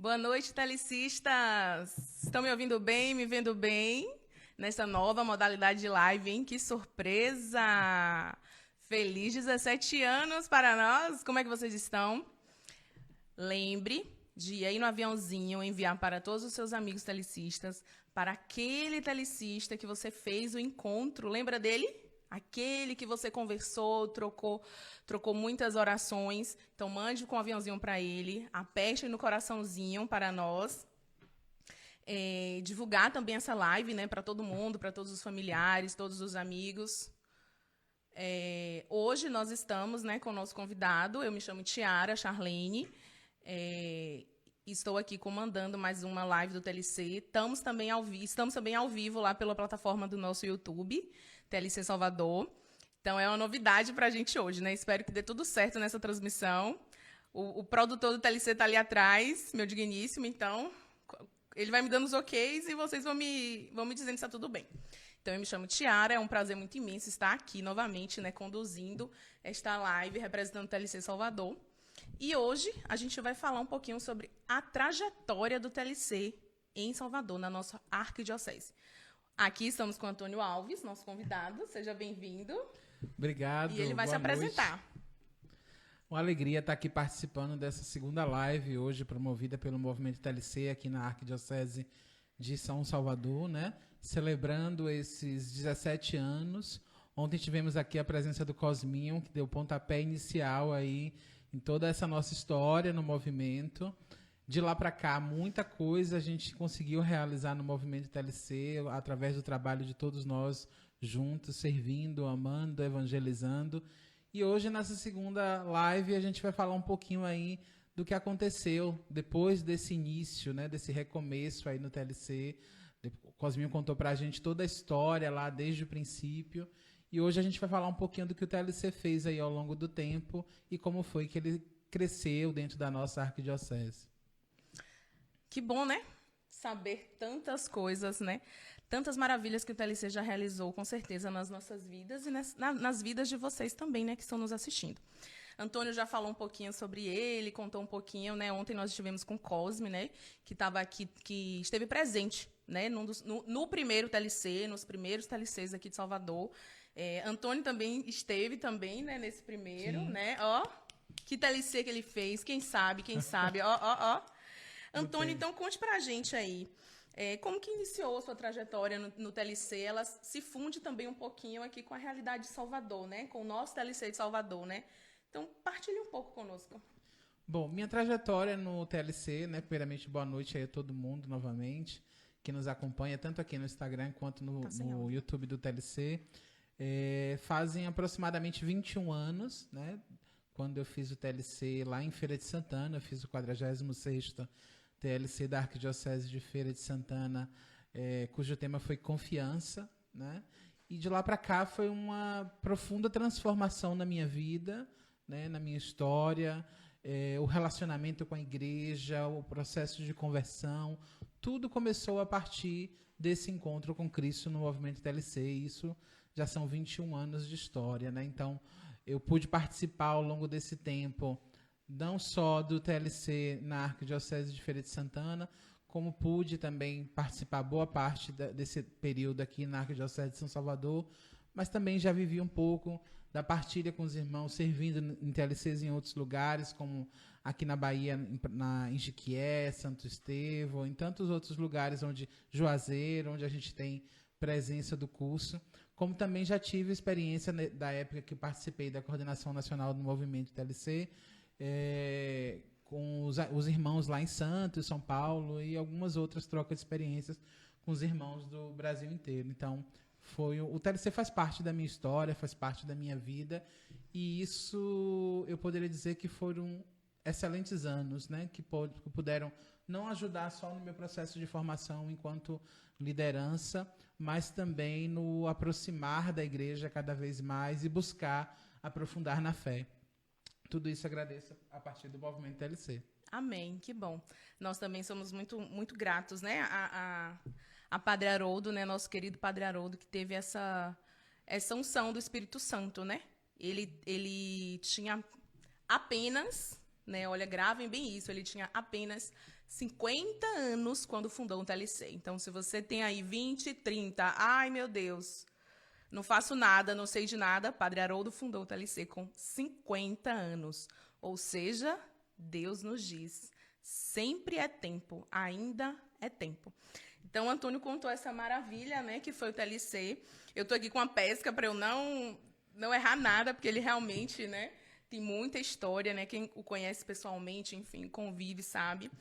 Boa noite, telicistas! Estão me ouvindo bem, me vendo bem? Nessa nova modalidade de live, hein? Que surpresa! Feliz 17 anos para nós! Como é que vocês estão? Lembre de ir aí no aviãozinho, enviar para todos os seus amigos telicistas, para aquele telicista que você fez o encontro. Lembra dele? Aquele que você conversou, trocou muitas orações. Então, mande com um aviãozinho para ele, aperte no coraçãozinho para nós. Divulgar também essa live, né, para todo mundo, para todos os familiares, todos os amigos. Hoje nós estamos, né, com o nosso convidado. Eu me chamo Tiara Charlene. Estou aqui comandando mais uma live do TLC. Estamos também ao vivo lá pela plataforma do nosso YouTube, TLC Salvador. Então, é uma novidade para a gente hoje, né? Espero que dê tudo certo nessa transmissão. O produtor do TLC está ali atrás, meu digníssimo. Então, ele vai me dando os oks e vocês vão me dizendo se está tudo bem. Então, eu me chamo Tiara, é um prazer muito imenso estar aqui novamente, né, conduzindo esta live, representando o TLC Salvador. E hoje a gente vai falar um pouquinho sobre a trajetória do TLC em Salvador, na nossa arquidiocese. Aqui estamos com o Antônio Alves, nosso convidado. Seja bem-vindo. Obrigado. E ele vai se apresentar. Uma alegria estar aqui participando dessa segunda live hoje, promovida pelo Movimento TLC aqui na Arquidiocese de São Salvador, né? Celebrando esses 17 anos. Ontem tivemos aqui a presença do Cosminho, que deu pontapé inicial aí em toda essa nossa história no movimento. De lá para cá, muita coisa a gente conseguiu realizar no movimento TLC, através do trabalho de todos nós juntos, servindo, amando, evangelizando. E hoje, nessa segunda live, a gente vai falar um pouquinho aí do que aconteceu depois desse início, né, desse recomeço aí no TLC. O Cosminho contou para a gente toda a história lá, desde o princípio. E hoje a gente vai falar um pouquinho do que o TLC fez aí ao longo do tempo e como foi que ele cresceu dentro da nossa arquidiocese. Que bom, né? Saber tantas coisas, né? Tantas maravilhas que o TLC já realizou, com certeza, nas nossas vidas e nas vidas de vocês também, né, que estão nos assistindo. Antônio já falou um pouquinho sobre ele, contou um pouquinho, né? Ontem nós estivemos com o Cosme, né? Que estava aqui, que esteve presente, né? No primeiro TLC, nos primeiros TLCs aqui de Salvador. Antônio também esteve também, né? Nesse primeiro, sim, né? Ó, que TLC que ele fez, quem sabe, ó. Antônio, então conte pra gente aí, como que iniciou a sua trajetória no TLC? Ela se funde também um pouquinho aqui com a realidade de Salvador, né? Com o nosso TLC de Salvador, né? Então, partilhe um pouco conosco. Bom, minha trajetória no TLC, né? Primeiramente, boa noite aí a todo mundo novamente, que nos acompanha, tanto aqui no Instagram quanto no YouTube do TLC. Fazem aproximadamente 21 anos, né? Quando eu fiz o TLC lá em Feira de Santana, eu fiz o 46º TLC da Arquidiocese de Feira de Santana, cujo tema foi confiança, né? E de lá para cá foi uma profunda transformação na minha vida, né? Na minha história, o relacionamento com a igreja, o processo de conversão, tudo começou a partir desse encontro com Cristo no movimento TLC, e isso já são 21 anos de história, né? Então, eu pude participar ao longo desse tempo, não só do TLC na Arquidiocese de Feira de Santana, como pude também participar boa parte desse período aqui na Arquidiocese de São Salvador, mas também já vivi um pouco da partilha com os irmãos, servindo em TLCs em outros lugares, como aqui na Bahia, em Jiquié, Santo Estevão, em tantos outros lugares, Juazeiro, onde a gente tem presença do curso, como também já tive experiência da época que participei da Coordenação Nacional do Movimento TLC, com os irmãos lá em Santos, São Paulo, e algumas outras trocas de experiências com os irmãos do Brasil inteiro. Então, o TLC faz parte da minha história, faz parte da minha vida, e isso eu poderia dizer que foram excelentes anos, né, que puderam não ajudar só no meu processo de formação enquanto liderança, mas também no aproximar da igreja cada vez mais e buscar aprofundar na fé. Tudo isso agradeço a partir do movimento TLC. Amém, que bom. Nós também somos muito, muito gratos, né, a Padre Haroldo, né, nosso querido Padre Haroldo, que teve essa unção do Espírito Santo, né? Ele tinha apenas, né, olha, gravem bem isso, ele tinha apenas 50 anos quando fundou o TLC. Então, se você tem aí 20, 30, ai meu Deus, não faço nada, não sei de nada, Padre Haroldo fundou o TLC com 50 anos. Ou seja, Deus nos diz, sempre é tempo, ainda é tempo. Então, Antônio contou essa maravilha, né, que foi o TLC. Eu estou aqui com a pesca para eu não errar nada, porque ele realmente, né, tem muita história, né? Quem o conhece pessoalmente, enfim, convive, sabe.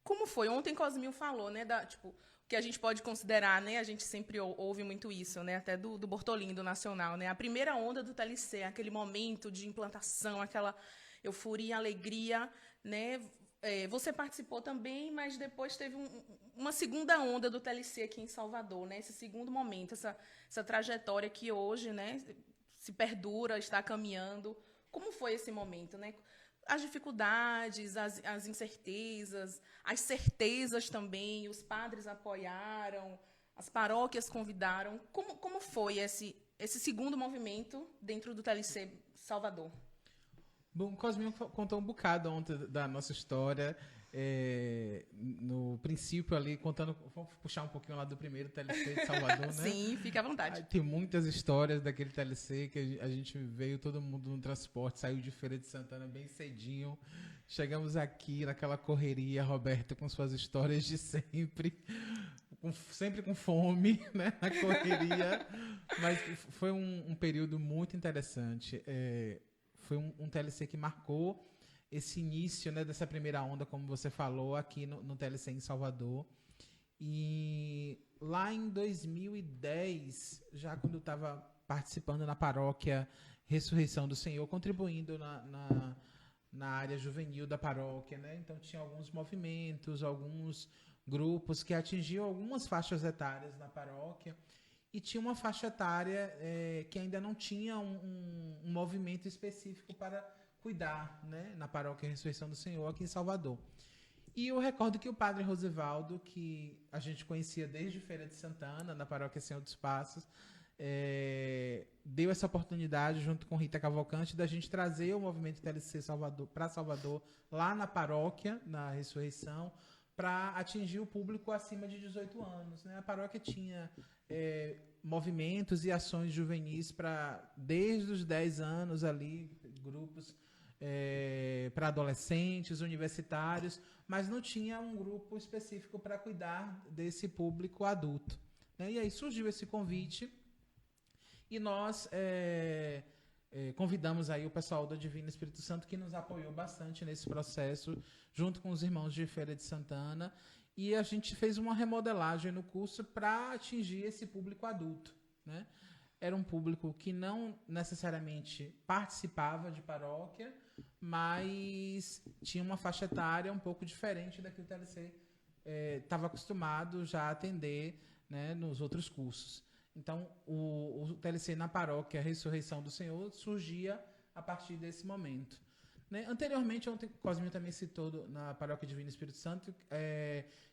Como foi? Ontem Cosminho falou, né, tipo, o que a gente pode considerar, né, a gente sempre ouve muito isso, né, até do Bortolini, do Nacional, né, a primeira onda do TLC, aquele momento de implantação, aquela euforia, alegria, né, você participou também, mas depois teve uma segunda onda do TLC aqui em Salvador, né, esse segundo momento, essa trajetória que hoje, né, se perdura, está caminhando. Como foi esse momento, né? As dificuldades, as incertezas, as certezas também, os padres apoiaram, as paróquias convidaram. Como foi esse segundo movimento dentro do TLC Salvador? Bom, o Cosminho contou um bocado ontem da nossa história. No princípio ali, contando, vamos puxar um pouquinho lá do primeiro TLC de Salvador, né? Sim, fica à vontade. Tem muitas histórias daquele TLC que a gente veio todo mundo no transporte, saiu de Feira de Santana bem cedinho. Chegamos aqui naquela correria, Roberto com suas histórias de sempre, sempre com fome, né? Na correria. Mas foi um período muito interessante. Foi um TLC que marcou esse início, né, dessa primeira onda, como você falou, aqui no TLC em Salvador. E lá em 2010, já quando eu estava participando na paróquia Ressurreição do Senhor, contribuindo na área juvenil da paróquia, né? Então tinha alguns movimentos, alguns grupos que atingiam algumas faixas etárias na paróquia. E tinha uma faixa etária que ainda não tinha um movimento específico para cuidar, né, na paróquia Ressurreição do Senhor, aqui em Salvador. E eu recordo que o padre Rosivaldo, que a gente conhecia desde Feira de Santana, na paróquia Senhor dos Passos, deu essa oportunidade, junto com Rita Cavalcante, da gente trazer o movimento TLC para Salvador, lá na paróquia, na Ressurreição, para atingir o público acima de 18 anos. Né? A paróquia tinha movimentos e ações juvenis desde os 10 anos ali, grupos para adolescentes, universitários, mas não tinha um grupo específico para cuidar desse público adulto. Né? E aí surgiu esse convite e nós convidamos aí o pessoal do Divino Espírito Santo, que nos apoiou bastante nesse processo, junto com os irmãos de Feira de Santana, e a gente fez uma remodelagem no curso para atingir esse público adulto, né? Era um público que não necessariamente participava de paróquia, mas tinha uma faixa etária um pouco diferente da que o TLC estava acostumado já a atender, né, nos outros cursos. Então, o TLC na paróquia Ressurreição do Senhor surgia a partir desse momento. Né? Anteriormente, ontem o Cosminho também citou na paróquia Divino Espírito Santo,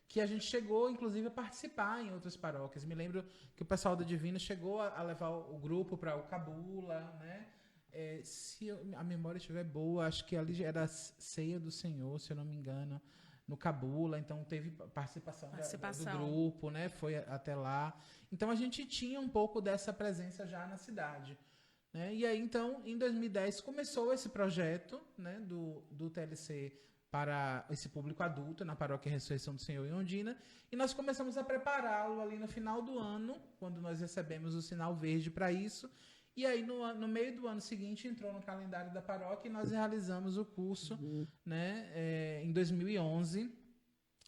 que a gente chegou, inclusive, a participar em outras paróquias. Me lembro que o pessoal da Divino chegou a levar o grupo para o Cabula, né? Se a memória estiver boa, acho que ali era a Ceia do Senhor, se eu não me engano, no Cabula, então teve participação. Do grupo, né? Foi até lá. Então a gente tinha um pouco dessa presença já na cidade. Né? E aí, então, em 2010, começou esse projeto, né, do TLC para esse público adulto, na paróquia Ressurreição do Senhor em Ondina, e nós começamos a prepará-lo ali no final do ano, quando nós recebemos o sinal verde para isso, e aí no meio do ano seguinte entrou no calendário da paróquia e nós realizamos o curso, né, em 2011,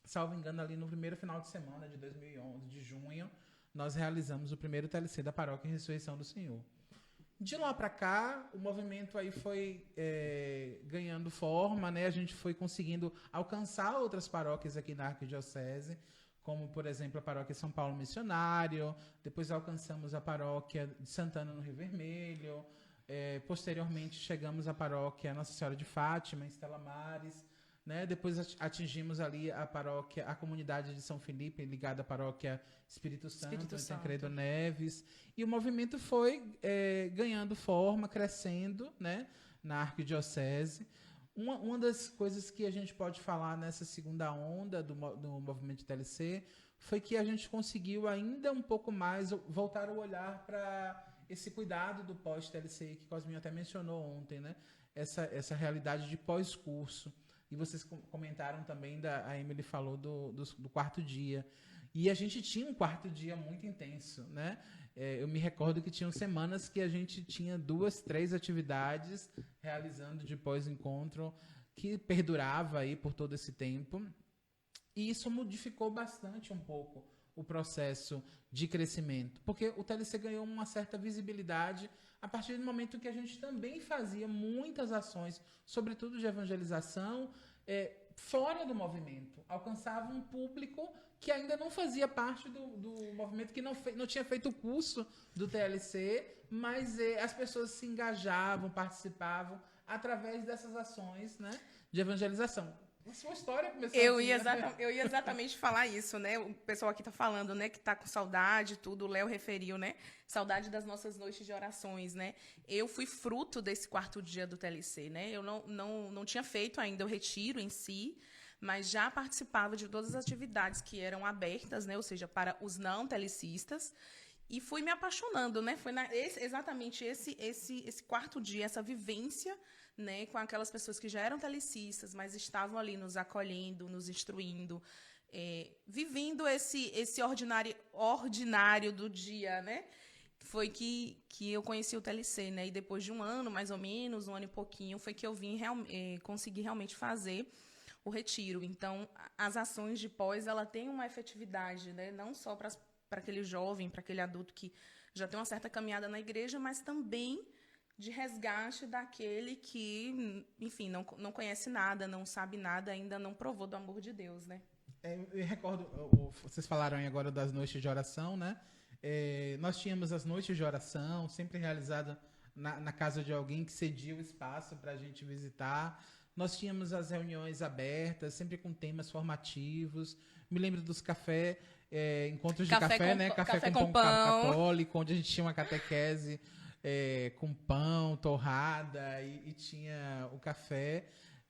salvo engano, ali no primeiro final de semana de 2011, de junho, nós realizamos o primeiro TLC da paróquia Ressurreição do Senhor. De lá para cá, o movimento aí foi ganhando forma, né? A gente foi conseguindo alcançar outras paróquias aqui na Arquidiocese, como, por exemplo, a paróquia São Paulo Missionário, depois alcançamos a paróquia de Santana no Rio Vermelho, posteriormente chegamos à paróquia Nossa Senhora de Fátima, em Estela Maris, né? Depois atingimos ali a comunidade de São Felipe, ligada à paróquia Espírito Santo, em Tancredo Neves. E o movimento foi ganhando forma, crescendo, né, na Arquidiocese. Uma das coisas que a gente pode falar nessa segunda onda do movimento TLC foi que a gente conseguiu ainda um pouco mais voltar o olhar para esse cuidado do pós-TLC, que Cosminho até mencionou ontem, né? Essa realidade de pós-curso. E vocês comentaram também, a Emily falou do quarto dia. E a gente tinha um quarto dia muito intenso, né? Eu me recordo que tinham semanas que a gente tinha 2, 3 atividades realizando de pós-encontro, que perdurava aí por todo esse tempo. E isso modificou bastante um pouco o processo de crescimento, porque o TLC ganhou uma certa visibilidade a partir do momento que a gente também fazia muitas ações, sobretudo de evangelização, fora do movimento. Alcançava um público que ainda não fazia parte do movimento, que não tinha feito o curso do TLC, mas as pessoas se engajavam, participavam através dessas ações, né, de evangelização. A sua história começou eu ia exatamente falar isso, né? O pessoal aqui tá falando, né, que tá com saudade, tudo, o Léo referiu, né? Saudade das nossas noites de orações, né? Eu fui fruto desse quarto dia do TLC, né? Eu não tinha feito ainda o retiro em si, mas já participava de todas as atividades que eram abertas, né? Ou seja, para os não TLCistas. E fui me apaixonando, né? Foi exatamente esse quarto dia, essa vivência, né, com aquelas pessoas que já eram TLCistas, mas estavam ali nos acolhendo, nos instruindo, vivendo esse ordinário do dia, né? Foi que eu conheci o TLC, né? E depois de um ano, mais ou menos, um ano e pouquinho, foi que eu consegui realmente fazer o retiro. Então, as ações de pós, ela tem uma efetividade, né? Não só para aquele jovem, para aquele adulto que já tem uma certa caminhada na igreja, mas também de resgate daquele que, enfim, não conhece nada, não sabe nada, ainda não provou do amor de Deus, né? Eu recordo, vocês falaram aí agora das noites de oração, né? Nós tínhamos as noites de oração, sempre realizada na casa de alguém que cedia o espaço para a gente visitar. Nós tínhamos as reuniões abertas, sempre com temas formativos. Me lembro dos encontros de café, né? Café com pão católico, onde a gente tinha uma catequese com pão, torrada, e tinha o café.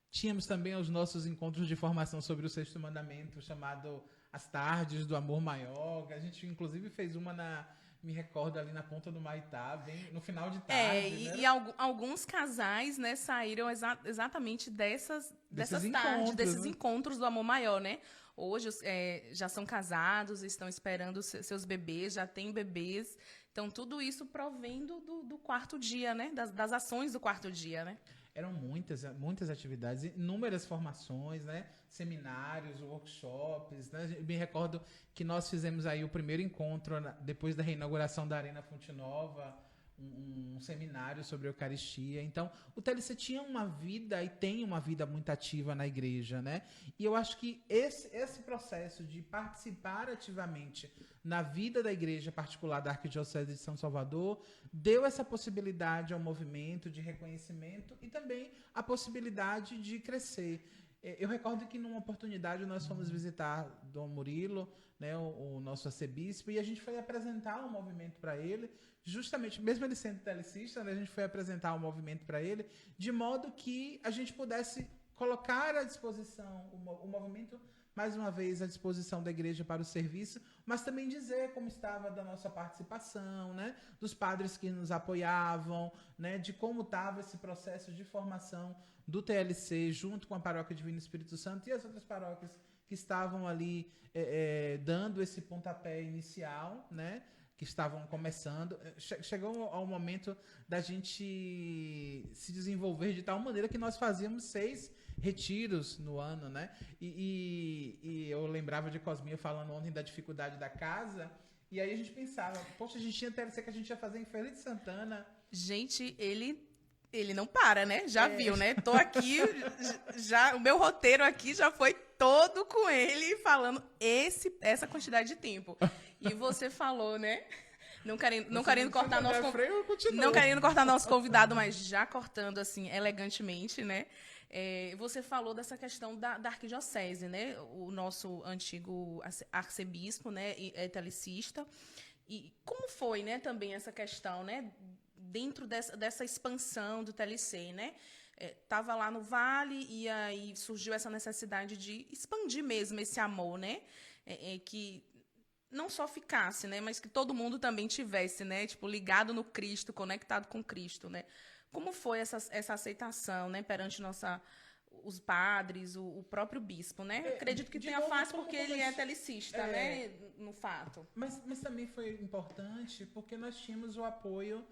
Tínhamos também os nossos encontros de formação sobre o Sexto Mandamento, chamado As Tardes do Amor Maior. A gente, inclusive, fez uma me recordo ali na ponta do Maitá, bem no final de tarde. E alguns casais, né, saíram exatamente desses tardes, desses encontros do Amor Maior, né? Hoje já são casados, estão esperando seus bebês, já têm bebês. Então, tudo isso provendo do quarto dia, né? Das ações do quarto dia, né? Eram muitas atividades, inúmeras formações, né? Seminários, workshops, né? Eu me recordo que nós fizemos aí o primeiro encontro, depois da reinauguração da Arena Fonte Nova, um seminário sobre a Eucaristia. Então, o TLC tinha uma vida e tem uma vida muito ativa na igreja, né? E eu acho que esse processo de participar ativamente na vida da igreja particular da Arquidiocese de São Salvador deu essa possibilidade ao movimento de reconhecimento e também a possibilidade de crescer. Eu recordo que numa oportunidade nós fomos visitar Dom Murilo, né, o nosso arcebispo, e a gente foi apresentar o movimento para ele, justamente, mesmo ele sendo telecista, né, a gente foi apresentar o movimento para ele, de modo que a gente pudesse colocar à disposição o movimento, mais uma vez, à disposição da igreja para o serviço, mas também dizer como estava da nossa participação, né, dos padres que nos apoiavam, né, de como estava esse processo de formação do TLC junto com a Paróquia Divino Espírito Santo e as outras paróquias que estavam ali dando esse pontapé inicial, né, que estavam começando. Chegou ao momento da gente se desenvolver de tal maneira que nós fazíamos 6 retiros no ano, né? E eu lembrava de Cosminha falando ontem da dificuldade da casa, e aí a gente pensava, poxa, a gente tinha TLC que a gente ia fazer em Feira de Santana. Gente, ele não para, né? Já viu, né? Tô aqui, o meu roteiro aqui já foi todo com ele falando essa quantidade de tempo. E você falou, né? Não querendo cortar nosso convidado, mas já cortando assim elegantemente, né? Você falou dessa questão da arquidiocese, né? O nosso antigo arcebispo, né? É telecista. E como foi, né? Também essa questão, né? Dentro dessa expansão do TLC, né? estava lá no Vale e aí surgiu essa necessidade de expandir mesmo esse amor, né? Que não só ficasse, né? Mas que todo mundo também tivesse, né? Tipo, ligado no Cristo, conectado com Cristo, né? Como foi essa aceitação, né? Perante os padres, o próprio bispo, né? Acredito que tenha fácil porque ele é telicista, né? No fato. Mas também foi importante porque nós tínhamos o apoio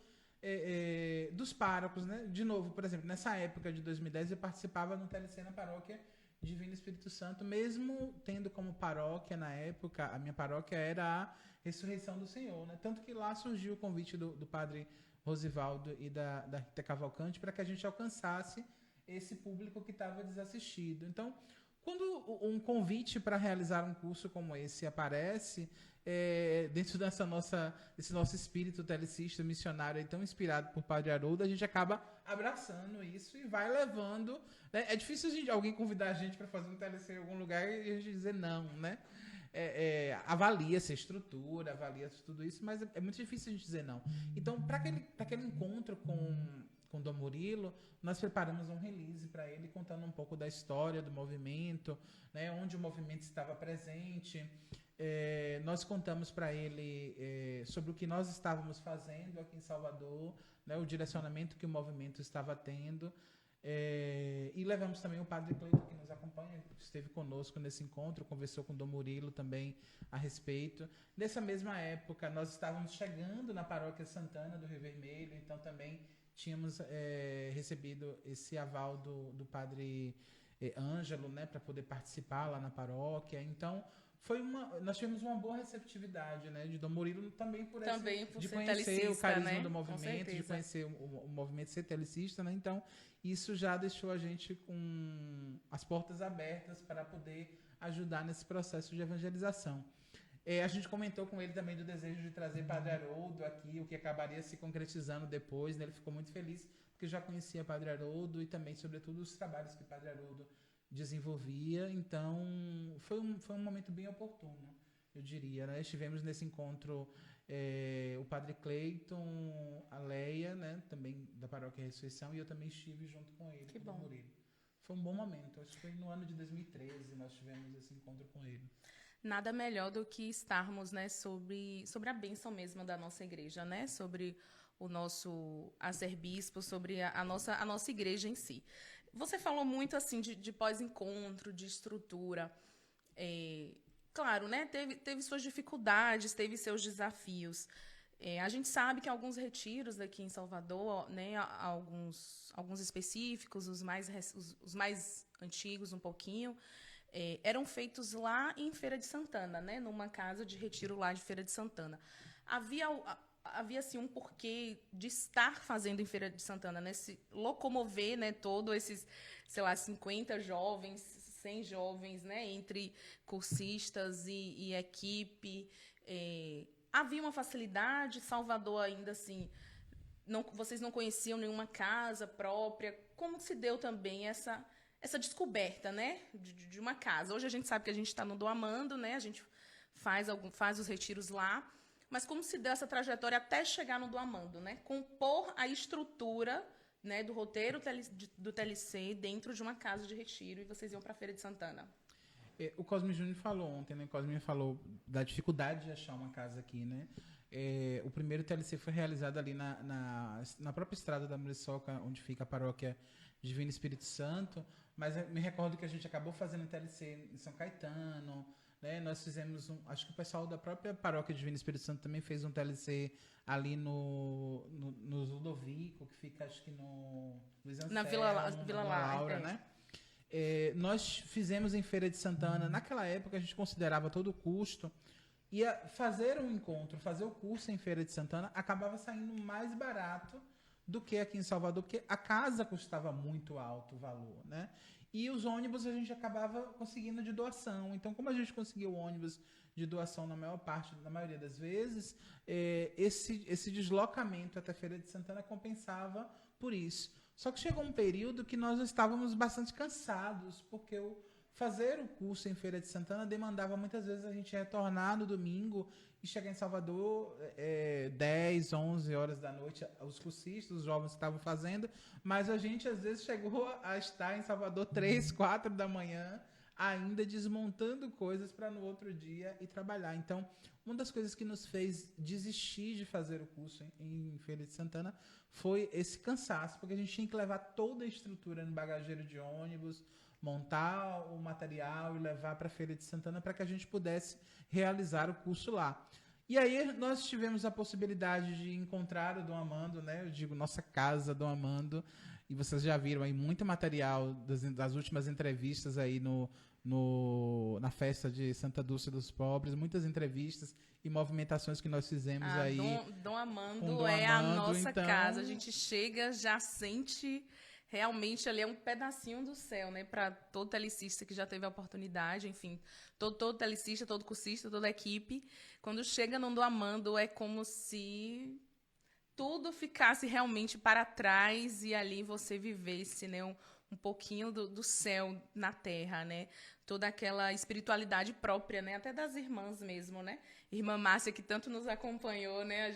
dos párocos, né? De novo, por exemplo, nessa época de 2010 eu participava no TLC na paróquia Divino Espírito Santo, mesmo tendo como paróquia na época, a minha paróquia era a Ressurreição do Senhor, né? Tanto que lá surgiu o convite do padre Rosivaldo e da Rita Cavalcante para que a gente alcançasse esse público que estava desassistido. Então, quando um convite para realizar um curso como esse aparece, dentro desse nosso espírito telecista, missionário, aí, tão inspirado por Padre Haroldo, a gente acaba abraçando isso e vai levando. Né? É difícil alguém convidar a gente para fazer um TLC em algum lugar e a gente dizer não, né? Avalia-se a estrutura, avalia-se tudo isso, mas é muito difícil a gente dizer não. Então, para aquele encontro com Dom Murilo, nós preparamos um release para ele, contando um pouco da história do movimento, né, onde o movimento estava presente. Nós contamos para ele sobre o que nós estávamos fazendo aqui em Salvador, né, o direcionamento que o movimento estava tendo. E levamos também o Padre Cleiton, que nos acompanha, esteve conosco nesse encontro, conversou com o Dom Murilo também a respeito. Nessa mesma época, nós estávamos chegando na Paróquia Santana do Rio Vermelho, então também tínhamos recebido esse aval do Padre Ângelo, né, para poder participar lá na paróquia. Então, nós tivemos uma boa receptividade, né, de Dom Murilo também por de conhecer o carisma, né, do movimento, de conhecer o movimento ser telicista, né? Então, isso já deixou a gente com as portas abertas para poder ajudar nesse processo de evangelização. A gente comentou com ele também do desejo de trazer Padre Haroldo aqui, o que acabaria se concretizando depois, né? Ele ficou muito feliz porque já conhecia Padre Haroldo e também, sobretudo, os trabalhos que Padre Haroldo desenvolvia. Então, foi um momento bem oportuno, eu diria, né? Estivemos nesse encontro o Padre Cleiton, a Leia, né? Também da Paróquia Ressurreição, e eu também estive junto com ele, com o Murilo. Foi um bom momento, acho que foi no ano de 2013 nós tivemos esse encontro com ele. Nada melhor do que estarmos, né, sobre a bênção mesmo da nossa igreja, né, sobre o nosso arcebispo, sobre a nossa igreja em si. Você falou muito assim de pós-encontro, de estrutura. Claro, né, teve suas dificuldades, teve seus desafios. A gente sabe que alguns retiros aqui em Salvador, né, alguns específicos, os mais antigos um pouquinho, eram feitos lá em Feira de Santana, né, numa casa de retiro lá de Feira de Santana. Havia assim, um porquê de estar fazendo em Feira de Santana, né, se locomover, né, todos esses, sei lá, 50 jovens, 100 jovens, né, entre cursistas e equipe. Havia uma facilidade, Salvador ainda assim, vocês não conheciam nenhuma casa própria. Como se deu também essa descoberta, né, de uma casa? Hoje a gente sabe que a gente está no Do Amando, né, a gente faz os retiros lá, mas como se deu essa trajetória até chegar no Do Amando, né, compor a estrutura, né, do roteiro do TLC dentro de uma casa de retiro, e vocês iam para a Feira de Santana? O Cosme Júnior falou ontem, né? O Cosme falou da dificuldade de achar uma casa aqui, né? O primeiro TLC foi realizado ali na própria estrada da Muriçoca, onde fica a paróquia Divino Espírito Santo, mas eu me recordo que a gente acabou fazendo um TLC em São Caetano, né? Nós fizemos acho que o pessoal da própria paróquia Divino Espírito Santo também fez um TLC ali no Ludovico, que fica acho que no Luiz Anselmo, na Vila Laura, né? Nós fizemos em Feira de Santana. Naquela época a gente considerava todo o custo, e fazer um encontro, fazer o curso em Feira de Santana acabava saindo mais barato do que aqui em Salvador, porque a casa custava muito alto o valor, né? E os ônibus a gente acabava conseguindo de doação. Então, como a gente conseguiu ônibus de doação na maioria das vezes, esse deslocamento até Feira de Santana compensava por isso. Só que chegou um período que nós estávamos bastante cansados, porque fazer o curso em Feira de Santana demandava muitas vezes a gente retornar no domingo e chegar em Salvador 10, 11 horas da noite, os cursistas, os jovens estavam fazendo, mas a gente às vezes chegou a estar em Salvador 3, 4 da manhã, ainda desmontando coisas para no outro dia ir trabalhar. Então, uma das coisas que nos fez desistir de fazer o curso em Feira de Santana foi esse cansaço, porque a gente tinha que levar toda a estrutura no bagageiro de ônibus, montar o material e levar para a Feira de Santana para que a gente pudesse realizar o curso lá. E aí nós tivemos a possibilidade de encontrar o Dom Amando, né? Eu digo, nossa casa, Dom Amando, e vocês já viram aí muito material das últimas entrevistas aí na festa de Santa Dulce dos Pobres, muitas entrevistas e movimentações que nós fizemos aí. Dom Amando é a nossa casa. A gente chega, já sente realmente ali é um pedacinho do céu, né? Para todo telecista que já teve a oportunidade, enfim, todo telecista, todo cursista, toda a equipe. Quando chega no Dom Amando é como se tudo ficasse realmente para trás e ali você vivesse, né, um pouquinho do céu na terra, né? Toda aquela espiritualidade própria, né? Até das irmãs mesmo, né? Irmã Márcia, que tanto nos acompanhou, né?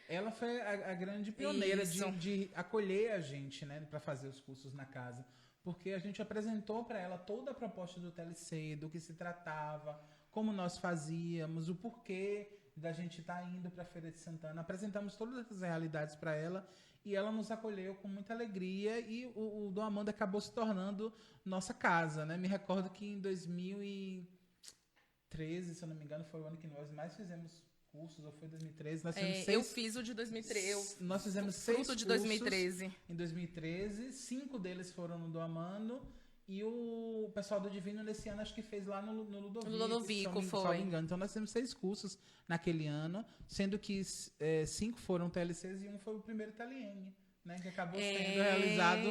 Ela foi a grande pioneira de acolher a gente, né? Para fazer os cursos na casa. Porque a gente apresentou para ela toda a proposta do TLC, do que se tratava, como nós fazíamos, o porquê da gente estar indo para a Feira de Santana. Apresentamos todas essas realidades para ela e ela nos acolheu com muita alegria e o Dom Amando acabou se tornando nossa casa, né? Me recordo que em 2013, se eu não me engano, foi o ano que nós mais fizemos cursos, ou foi 2013? Nós fizemos eu fiz o de 2013. Nós fizemos 6 cursos de 2013. Em 2013, 5 deles foram no Dom Amando. E o pessoal do Divino nesse ano acho que fez lá no Ludovico. No Ludovico, se não me engano. Então nós temos 6 cursos naquele ano, sendo que 5 foram TLCs e 1 foi o primeiro TLM, né? Que acabou sendo realizado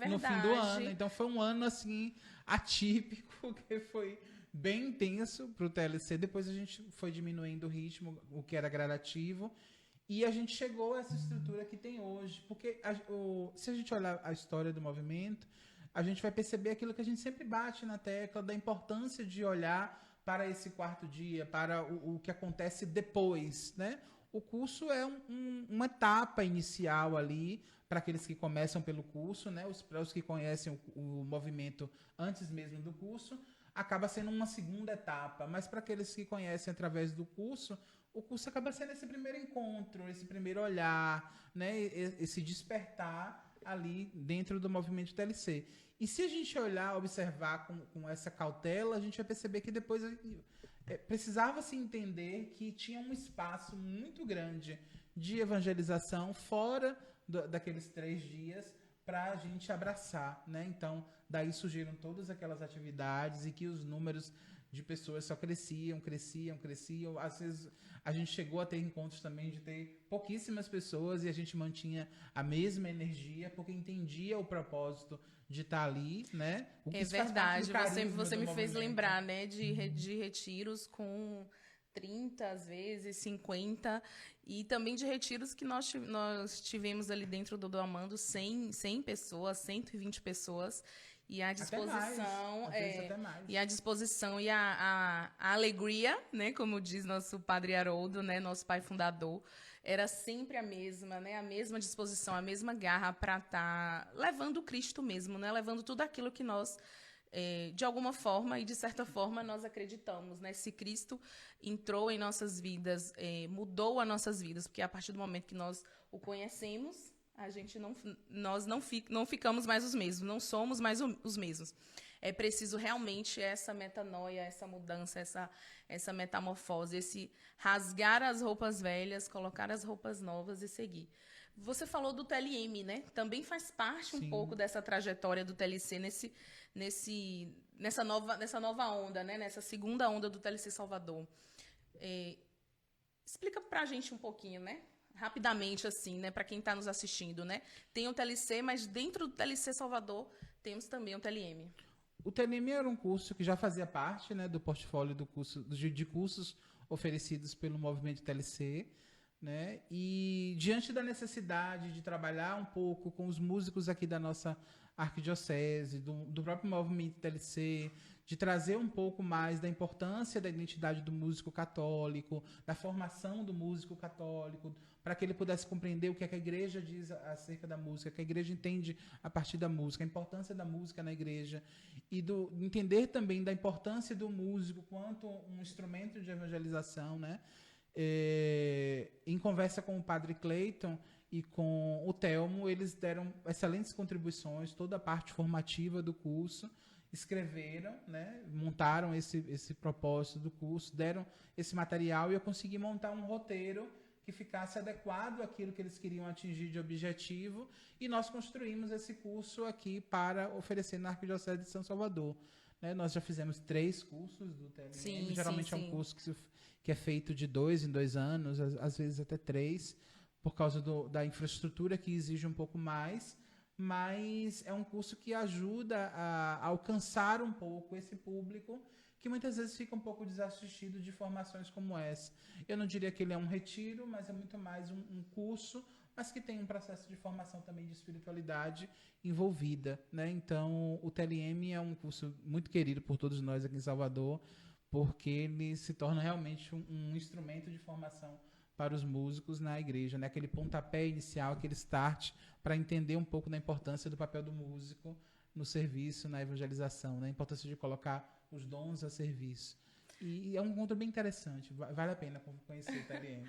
no fim do ano. Então foi um ano assim atípico, que foi bem intenso para o TLC. Depois a gente foi diminuindo o ritmo, o que era gradativo. E a gente chegou a essa estrutura que tem hoje. Porque se a gente olhar a história do movimento, a gente vai perceber aquilo que a gente sempre bate na tecla, da importância de olhar para esse quarto dia, para o que acontece depois, né? O curso é uma etapa inicial ali, para aqueles que começam pelo curso, né? Para os que conhecem o movimento antes mesmo do curso, acaba sendo uma segunda etapa. Mas para aqueles que conhecem através do curso, o curso acaba sendo esse primeiro encontro, esse primeiro olhar, né? Esse despertar ali dentro do movimento TLC. E se a gente observar com essa cautela, a gente vai perceber que depois precisava se entender que tinha um espaço muito grande de evangelização fora daqueles 3 dias para a gente abraçar, né? Então, daí surgiram todas aquelas atividades e que os números de pessoas só cresciam. Às vezes a gente chegou a ter encontros também de ter pouquíssimas pessoas e a gente mantinha a mesma energia porque entendia o propósito de estar ali, né? O que verdade, você me fez lembrar, né, de retiros com 30, às vezes, 50, e também de retiros que nós tivemos ali dentro do Amando 100 pessoas, 120 pessoas, e a disposição e a alegria, né, como diz nosso padre Haroldo, né, nosso pai fundador, era sempre a mesma, né, a mesma disposição, a mesma garra para estar levando Cristo mesmo, né, levando tudo aquilo que nós de alguma forma e de certa forma nós acreditamos, né? Se Cristo entrou em nossas vidas, mudou as nossas vidas, porque a partir do momento que nós o conhecemos, nós não ficamos mais os mesmos, não somos mais os mesmos. É preciso realmente essa metanoia, essa mudança, essa metamorfose, esse rasgar as roupas velhas, colocar as roupas novas e seguir. Você falou do TLM, né? Também faz parte um pouco dessa trajetória do TLC nessa nova onda, né? Nessa segunda onda do TLC Salvador. Explica pra gente um pouquinho, né? Rapidamente, assim, né? Para quem está nos assistindo, né? Tem o TLC, mas dentro do TLC Salvador temos também o TLM. O TLM era um curso que já fazia parte, né, do portfólio de cursos oferecidos pelo movimento TLC. né? E diante da necessidade de trabalhar um pouco com os músicos aqui da nossa arquidiocese, do próprio movimento TLC, de trazer um pouco mais da importância da identidade do músico católico, da formação do músico católico, para que ele pudesse compreender o que é que a igreja diz acerca da música, que a igreja entende a partir da música, a importância da música na igreja, e entender também da importância do músico quanto um instrumento de evangelização, né? Em conversa com o padre Cleiton e com o Telmo, eles deram excelentes contribuições, toda a parte formativa do curso, escreveram, né, montaram esse propósito do curso, deram esse material, e eu consegui montar um roteiro que ficasse adequado àquilo que eles queriam atingir de objetivo, e nós construímos esse curso aqui para oferecer na Arquidiocese de São Salvador. Né? Nós já fizemos 3 cursos do TLM, geralmente é um curso que é feito de 2 em 2 anos, às vezes até 3, por causa da infraestrutura que exige um pouco mais, mas é um curso que ajuda a alcançar um pouco esse público que muitas vezes fica um pouco desassistido de formações como essa. Eu não diria que ele é um retiro, mas é muito mais um curso, mas que tem um processo de formação também de espiritualidade envolvida, né? Então, o TLM é um curso muito querido por todos nós aqui em Salvador, porque ele se torna realmente um instrumento de formação para os músicos na igreja, né? Aquele pontapé inicial, aquele start, para entender um pouco da importância do papel do músico no serviço, na evangelização, né? A importância de colocar os dons a serviço. E é um encontro bem interessante, vale a pena conhecer o TLM.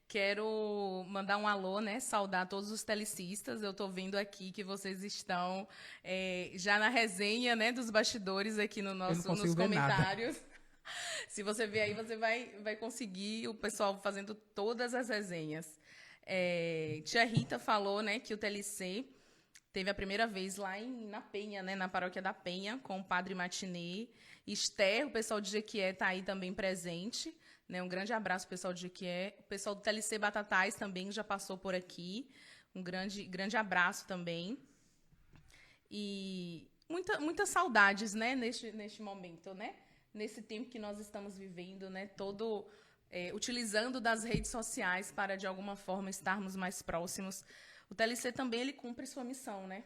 Quero mandar um alô, né? Saudar todos os telecistas. Eu estou vendo aqui que vocês estão já na resenha, né, dos bastidores aqui nos comentários. Se você ver aí, você vai conseguir o pessoal fazendo todas as resenhas. Tia Rita falou, né, que o TLC teve a primeira vez lá na Penha, né, na paróquia da Penha, com o padre Matinê. Esther, o pessoal de Jequié está aí também presente. Né, um grande abraço, pessoal de Jequié. O pessoal do TLC Batatais também já passou por aqui. Um grande abraço também. E muitas saudades, né, neste momento, né? Nesse tempo que nós estamos vivendo, né? Utilizando das redes sociais para, de alguma forma, estarmos mais próximos. O TLC também, ele cumpre sua missão, né?